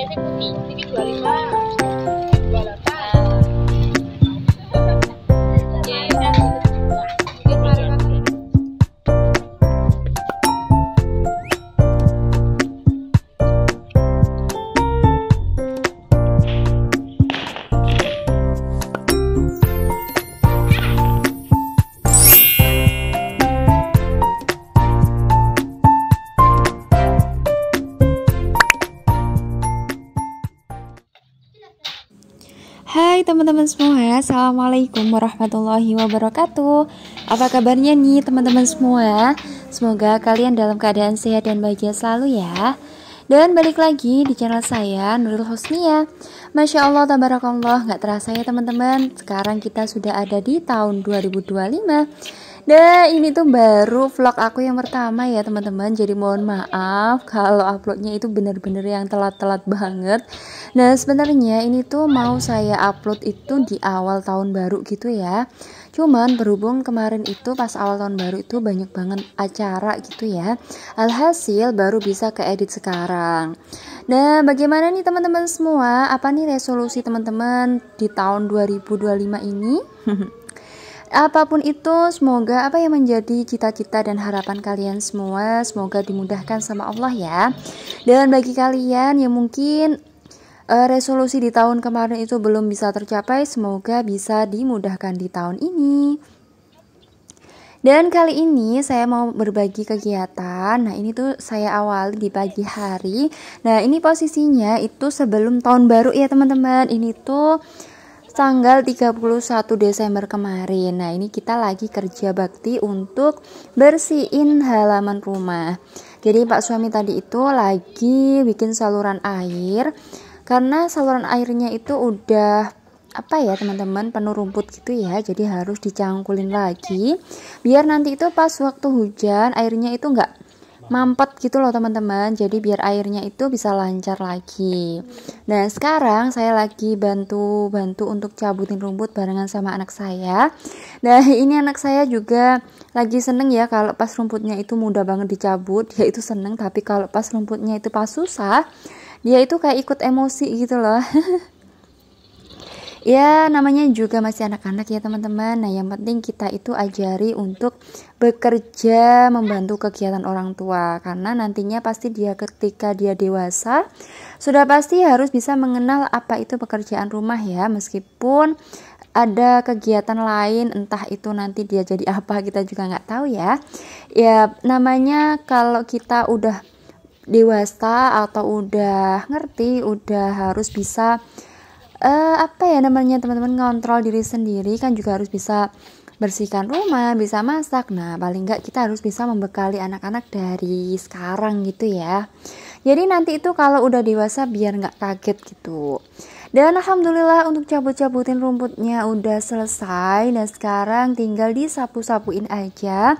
ini putih, ini 25, 28. Hai teman-teman semua, assalamualaikum warahmatullahi wabarakatuh. Apa kabarnya nih teman-teman semua? Semoga kalian dalam keadaan sehat dan bahagia selalu ya. Dan balik lagi di channel saya, Nurul Husnia. Masya Allah, tabarakallah, gak terasa ya teman-teman. Sekarang kita sudah ada di tahun 2025. Dan ini tuh baru vlog aku yang pertama ya teman-teman. Jadi mohon maaf kalau uploadnya itu bener-bener yang telat-telat banget. Nah sebenarnya ini tuh mau saya upload itu di awal tahun baru gitu ya. Cuman berhubung kemarin itu pas awal tahun baru itu banyak banget acara gitu ya. Alhasil baru bisa keedit sekarang. Nah bagaimana nih teman-teman semua? Apa nih resolusi teman-teman di tahun 2025 ini? Apapun itu, semoga apa yang menjadi cita-cita dan harapan kalian semua semoga dimudahkan sama Allah ya. Dan bagi kalian yang mungkin resolusi di tahun kemarin itu belum bisa tercapai, semoga bisa dimudahkan di tahun ini. Dan kali ini saya mau berbagi kegiatan. Nah ini tuh saya awali di pagi hari. Nah ini posisinya itu sebelum tahun baru ya teman-teman. Ini tuh tanggal 31 Desember kemarin. Nah ini kita lagi kerja bakti untuk bersihin halaman rumah. Jadi Pak suami tadi itu lagi bikin saluran air. Karena saluran airnya itu udah apa ya teman-teman, penuh rumput gitu ya. Jadi harus dicangkulin lagi. Biar nanti itu pas waktu hujan airnya itu enggak mampet gitu loh teman-teman. Jadi biar airnya itu bisa lancar lagi. Nah sekarang saya lagi bantu untuk cabutin rumput barengan sama anak saya. Nah ini anak saya juga lagi seneng ya kalau pas rumputnya itu mudah banget dicabut. Dia itu seneng, tapi kalau pas rumputnya itu pas susah, dia itu kayak ikut emosi gitu loh. Ya namanya juga masih anak-anak ya teman-teman. Nah yang penting kita itu ajari untuk bekerja membantu kegiatan orang tua. Karena nantinya pasti dia ketika dia dewasa sudah pasti harus bisa mengenal apa itu pekerjaan rumah ya. Meskipun ada kegiatan lain, entah itu nanti dia jadi apa kita juga nggak tahu ya. Ya namanya kalau kita udah dewasa atau udah ngerti, udah harus bisa apa ya namanya teman-teman, ngontrol diri sendiri kan, juga harus bisa bersihkan rumah, bisa masak. Nah paling nggak kita harus bisa membekali anak-anak dari sekarang gitu ya. Jadi nanti itu kalau udah dewasa biar nggak kaget gitu. Dan alhamdulillah untuk cabut-cabutin rumputnya udah selesai. Dan sekarang tinggal disapu-sapuin aja.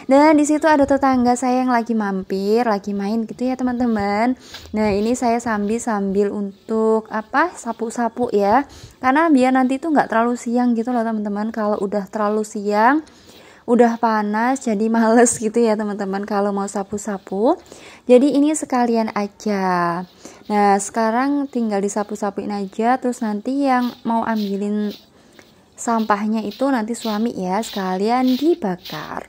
Dan di situ ada tetangga saya yang lagi mampir, lagi main gitu ya teman-teman. Nah ini saya sambil untuk apa, sapu-sapu ya. Karena biar nanti itu nggak terlalu siang gitu loh teman-teman. Kalau udah terlalu siang, udah panas jadi males gitu ya teman-teman kalau mau sapu-sapu. Jadi ini sekalian aja. Nah sekarang tinggal disapu-sapuin aja. Terus nanti yang mau ambilin sampahnya itu nanti suami ya, sekalian dibakar.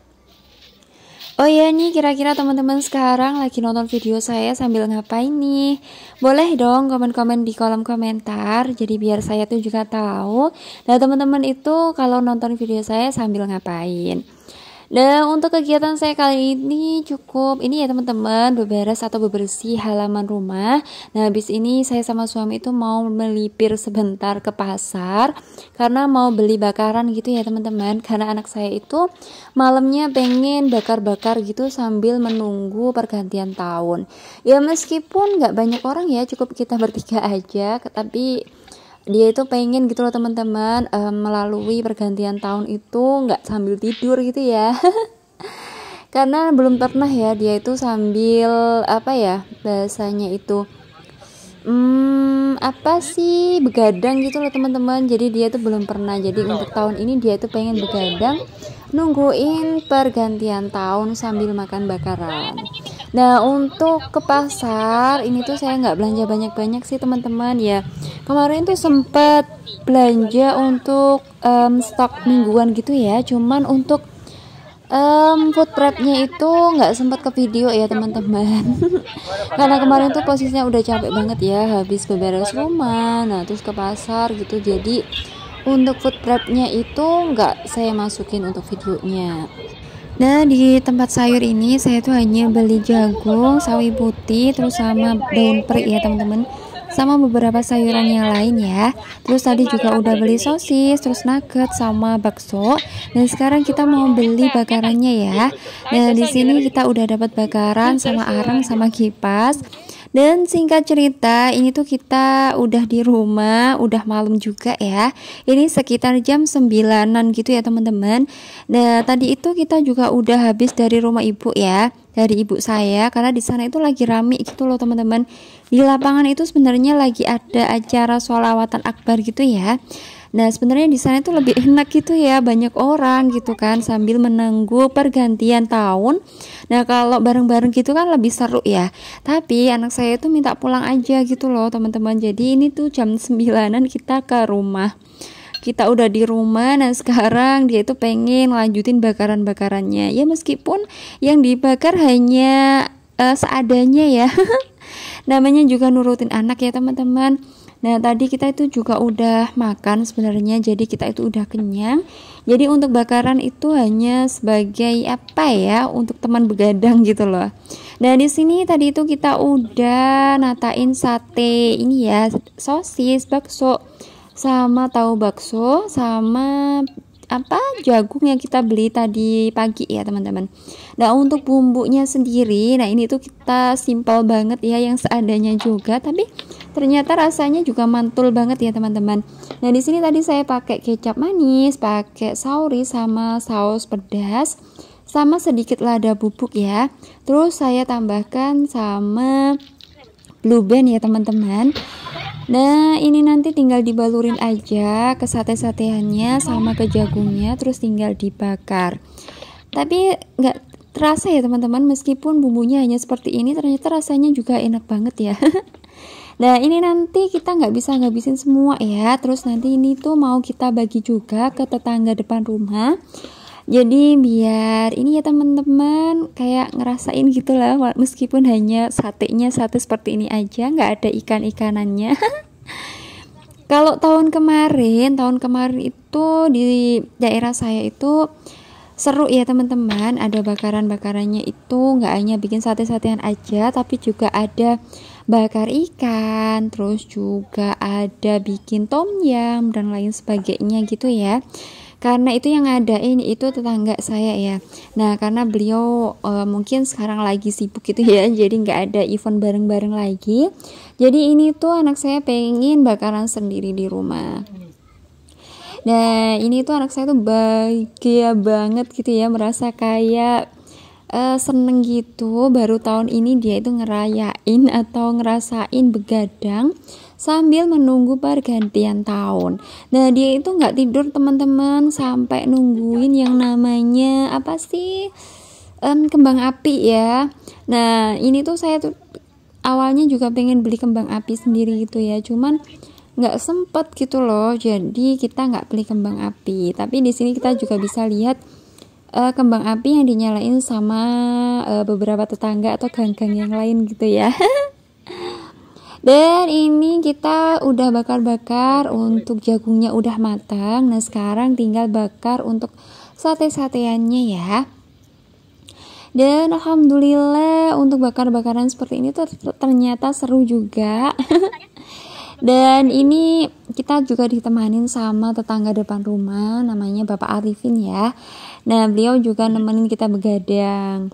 Oh iya nih, kira-kira teman-teman sekarang lagi nonton video saya sambil ngapain nih? Boleh dong komen-komen di kolom komentar, jadi biar saya tuh juga tahu. Nah teman-teman itu kalau nonton video saya sambil ngapain. Dan untuk kegiatan saya kali ini cukup ini ya teman-teman, beberes atau bebersih halaman rumah. Nah habis ini saya sama suami itu mau melipir sebentar ke pasar karena mau beli bakaran gitu ya teman-teman. Karena anak saya itu malamnya pengen bakar-bakar gitu sambil menunggu pergantian tahun. Ya meskipun nggak banyak orang ya, cukup kita bertiga aja, tapi dia itu pengen gitu loh teman-teman, melalui pergantian tahun itu nggak sambil tidur gitu ya. Karena belum pernah ya dia itu sambil apa ya bahasanya itu apa sih, begadang gitu loh teman-teman. Jadi dia itu belum pernah. Jadi untuk tahun ini dia itu pengen begadang nungguin pergantian tahun sambil makan bakaran. Nah, untuk ke pasar ini tuh saya nggak belanja banyak-banyak sih teman-teman ya. Kemarin tuh sempat belanja untuk stok mingguan gitu ya. Cuman untuk food prepnya itu nggak sempat ke video ya teman-teman. Karena kemarin tuh posisinya udah capek banget ya, habis beberes rumah, nah terus ke pasar gitu. Jadi untuk food prepnya itu nggak saya masukin untuk videonya. Nah, di tempat sayur ini saya tuh hanya beli jagung, sawi putih, terus sama daun peri ya teman-teman, sama beberapa sayuran yang lain ya. Terus tadi juga udah beli sosis, terus nugget sama bakso. Dan sekarang kita mau beli bakarannya ya. Nah, di sini kita udah dapat bakaran sama arang sama kipas. Dan singkat cerita, ini tuh kita udah di rumah, udah malam juga ya. Ini sekitar jam 9-an gitu ya teman-teman. Nah, tadi itu kita juga udah habis dari rumah ibu ya, dari ibu saya, karena di sana itu lagi rame gitu loh teman-teman. Di lapangan itu sebenarnya lagi ada acara sholawatan akbar gitu ya. Nah, sebenarnya di sana itu lebih enak gitu ya, banyak orang gitu kan sambil menunggu pergantian tahun. Nah, kalau bareng-bareng gitu kan lebih seru ya. Tapi anak saya itu minta pulang aja gitu loh, teman-teman. Jadi ini tuh jam 9-an kita ke rumah. Kita udah di rumah, nah sekarang dia itu pengen lanjutin bakaran-bakarannya. Ya meskipun yang dibakar hanya seadanya ya. Namanya juga nurutin anak ya, teman-teman. Nah, tadi kita itu juga udah makan sebenarnya, jadi kita itu udah kenyang. Jadi untuk bakaran itu hanya sebagai apa ya, untuk teman begadang gitu loh. Nah, di sini tadi itu kita udah natain sate ini ya, sosis, bakso, sama tahu bakso, sama apa jagung yang kita beli tadi pagi ya teman-teman. Nah, untuk bumbunya sendiri, nah ini tuh kita simpel banget ya, yang seadanya juga, tapi ternyata rasanya juga mantul banget ya teman-teman. Nah, di sini tadi saya pakai kecap manis, pakai sauri sama saus pedas, sama sedikit lada bubuk ya. Terus saya tambahkan sama blue band ya teman-teman. Nah, ini nanti tinggal dibalurin aja ke sate-sateannya sama ke jagungnya, terus tinggal dibakar. Tapi nggak terasa ya teman-teman, meskipun bumbunya hanya seperti ini, ternyata rasanya juga enak banget ya. Nah, ini nanti kita nggak bisa ngabisin semua ya. Terus nanti ini tuh mau kita bagi juga ke tetangga depan rumah. Jadi biar ini ya teman-teman, kayak ngerasain gitu lah, meskipun hanya satenya sate seperti ini aja, nggak ada ikan-ikanannya. Kalau tahun kemarin itu di daerah saya itu seru ya teman-teman, ada bakaran-bakarannya itu nggak hanya bikin sate-satean aja, tapi juga ada bakar ikan, terus juga ada bikin tom yum dan lain sebagainya gitu ya. Karena itu yang ngadain itu tetangga saya ya. Nah, karena beliau mungkin sekarang lagi sibuk gitu ya, jadi nggak ada event bareng-bareng lagi. Jadi ini tuh anak saya pengen bakaran sendiri di rumah. Nah, ini tuh anak saya tuh bahagia banget gitu ya, merasa kayak seneng gitu. Baru tahun ini dia itu ngerayain atau ngerasain begadang sambil menunggu pergantian tahun. Nah, dia itu nggak tidur teman-teman sampai nungguin yang namanya apa sih, kembang api ya. Nah, ini tuh saya tuh awalnya juga pengen beli kembang api sendiri gitu ya, cuman nggak sempet gitu loh, jadi kita nggak beli kembang api. Tapi di sini kita juga bisa lihat kembang api yang dinyalain sama beberapa tetangga atau gang-gang yang lain gitu ya. Dan ini kita udah bakar-bakar, untuk jagungnya udah matang. Nah, sekarang tinggal bakar untuk sate-sateannya ya. Dan alhamdulillah untuk bakar-bakaran seperti ini tuh ternyata seru juga. Dan ini kita juga ditemanin sama tetangga depan rumah, namanya Bapak Arifin ya. Nah, beliau juga nemenin kita begadang.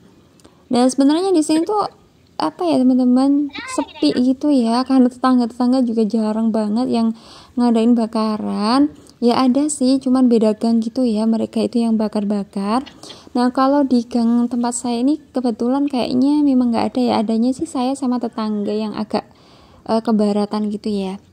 Dan sebenarnya di sini tuh apa ya teman-teman, sepi gitu ya, karena tetangga-tetangga juga jarang banget yang ngadain bakaran. Ya ada sih, cuman beda gang gitu ya, mereka itu yang bakar-bakar. Nah, kalau di gang tempat saya ini kebetulan kayaknya memang nggak ada ya, adanya sih saya sama tetangga yang agak kebaratan gitu ya.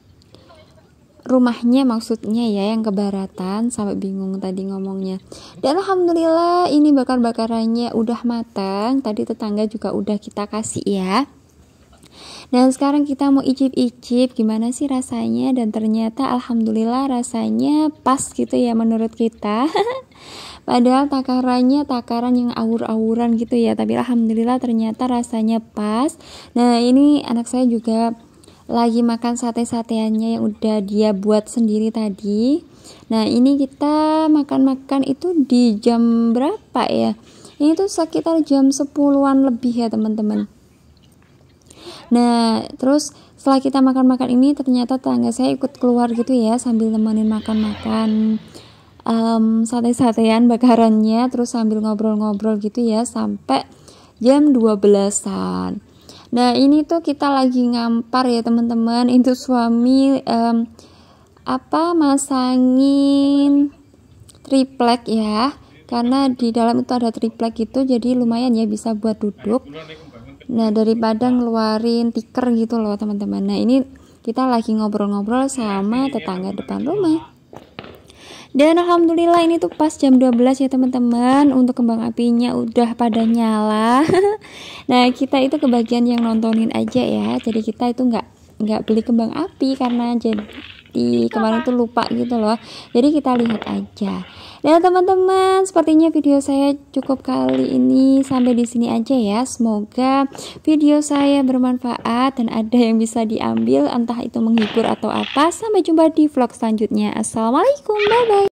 rumahnya maksudnya ya, yang ke baratan, sampai bingung tadi ngomongnya. Dan alhamdulillah ini bakar-bakarannya udah matang, tadi tetangga juga udah kita kasih ya. Dan sekarang kita mau icip-icip gimana sih rasanya, dan ternyata alhamdulillah rasanya pas gitu ya menurut kita. Padahal takarannya takaran yang awur-awuran gitu ya, tapi alhamdulillah ternyata rasanya pas. Nah ini anak saya juga lagi makan sate-sateannya yang udah dia buat sendiri tadi. Nah ini kita makan-makan itu di jam berapa ya, ini tuh sekitar jam 10-an lebih ya teman-teman. Nah terus setelah kita makan-makan ini ternyata tetangga saya ikut keluar gitu ya, sambil nemenin makan-makan sate-satean bakarannya, terus sambil ngobrol-ngobrol gitu ya sampai jam 12-an. Nah ini tuh kita lagi ngampar ya teman-teman, itu suami masangin triplek ya, karena di dalam itu ada triplek gitu, jadi lumayan ya bisa buat duduk. Nah daripada ngeluarin tikar gitu loh teman-teman. Nah ini kita lagi ngobrol-ngobrol sama tetangga depan rumah. Dan alhamdulillah ini tuh pas jam 12 ya teman-teman, untuk kembang apinya udah pada nyala. Nah kita itu kebagian yang nontonin aja ya, jadi kita itu nggak beli kembang api karena jadi kemarin tuh lupa gitu loh, jadi kita lihat aja. Dan teman-teman, sepertinya video saya cukup kali ini sampai di sini aja ya. Semoga video saya bermanfaat dan ada yang bisa diambil, entah itu menghibur atau apa. Sampai jumpa di vlog selanjutnya. Assalamualaikum, bye bye.